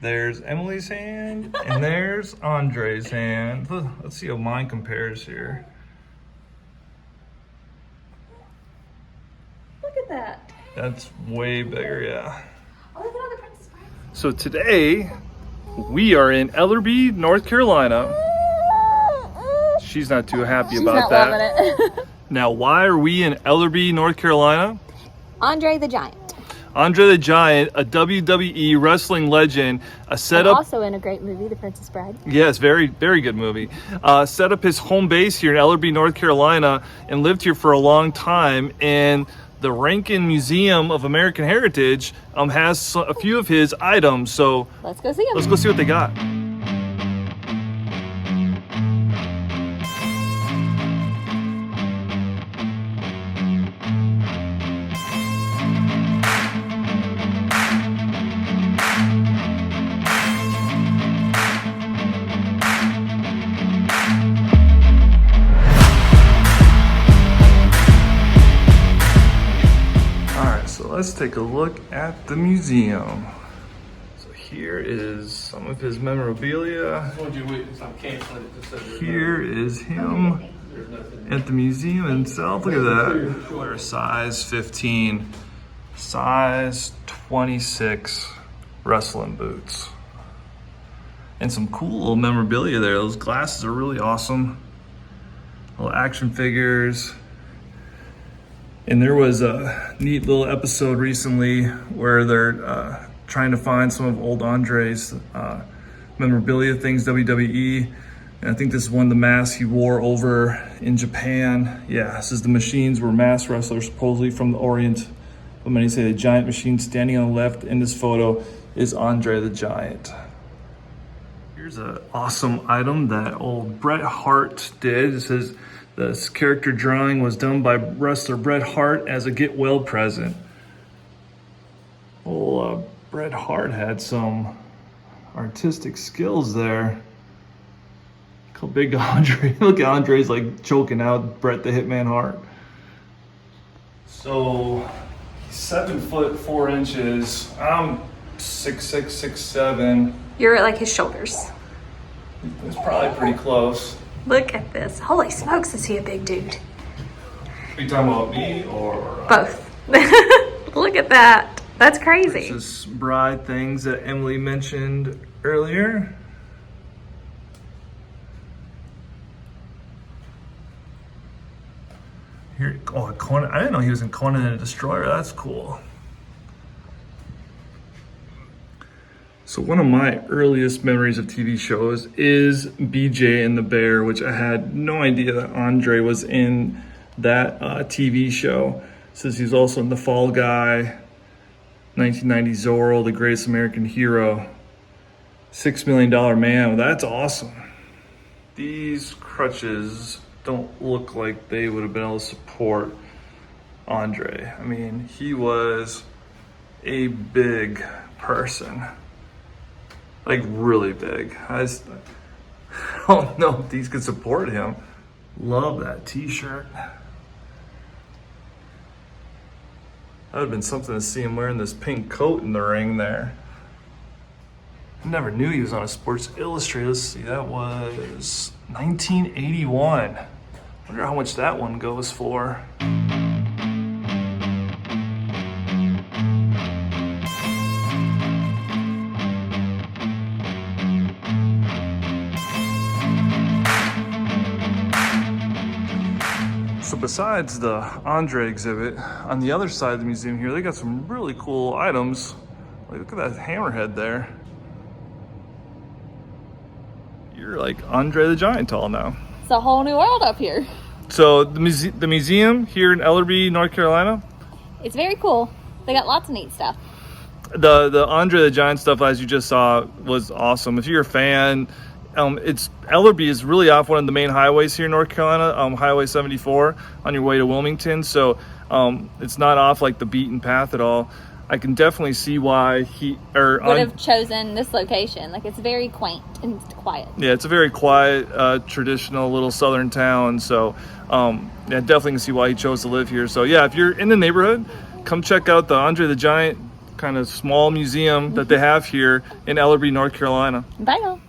There's Emily's hand, and there's Andre's hand. Let's see how mine compares here. Look at that. That's way bigger, yeah. Oh, look at all the Princess Bride. So today, we are in Ellerbe, North Carolina. She's not too happy about that. She's not loving it. Now, why are we in Ellerbe, North Carolina? Andre the Giant. Andre the Giant, a WWE wrestling legend, set up. Also in a great movie, The Princess Bride. Yes, very, very good movie. Set up his home base here in Ellerbe, North Carolina, and lived here for a long time. And the Rankin Museum of American Heritage has a few of his items. So let's go see them. Let's go see what they got. Let's take a look at the museum. So here is some of his memorabilia. Here is him at the museum itself. Look at that. They're size 15, size 26 wrestling boots. And some cool little memorabilia there. Those glasses are really awesome. Little action figures. And there was a neat little episode recently where they're trying to find some of old Andre's memorabilia things, WWE. And I think this is one of the masks he wore over in Japan. Yeah, this is the machines were masked wrestlers supposedly from the Orient. But many say the giant machine standing on the left in this photo is Andre the Giant. Here's an awesome item that old Bret Hart did. It says, this character drawing was done by wrestler Bret Hart as a get well present. Well, Bret Hart had some artistic skills there. Look how big Andre, look at Andre's like choking out Bret the Hitman Hart. So, he's 7'4". I'm 6'6", 6'7". You're at like his shoulders. It's probably pretty close. Look at this. Holy smokes, is he a big dude? Are you talking about me or? Both. Look at that. That's crazy. Princess Bride things that Emily mentioned earlier. Here, oh, Conan. I didn't know he was in Conan the Destroyer. That's cool. So one of my earliest memories of TV shows is BJ and the Bear, which I had no idea that Andre was in that TV show. Says he's also in The Fall Guy, 1990 Zorro, The Greatest American Hero, $6 Million Man. Well, that's awesome. These crutches don't look like they would have been able to support Andre. I mean, he was a big person. Like really big. I don't know if these could support him. Love that t-shirt. That would have been something to see him wearing this pink coat in the ring there. I never knew he was on a Sports Illustrated. Let's see, that was 1981. Wonder how much that one goes for. So besides the Andre exhibit, on the other side of the museum here, they got some really cool items. Like, look at that hammerhead there. You're like Andre the Giant tall now. It's a whole new world up here. So the museum here in Ellerbe, North Carolina. It's very cool. They got lots of neat stuff. The Andre the Giant stuff, as you just saw, was awesome. If you're a fan, it's Ellerbe is really off one of the main highways here in North Carolina, Highway 74, on your way to Wilmington. So it's not off like the beaten path at all. I can definitely see why he would have chosen this location. Like, it's very quaint and quiet. Yeah, it's a very quiet, traditional little southern town. So yeah, definitely can see why he chose to live here. So yeah, if you're in the neighborhood, come check out the Andre the Giant kind of small museum that they have here in Ellerbe, North Carolina. Bye, y'all.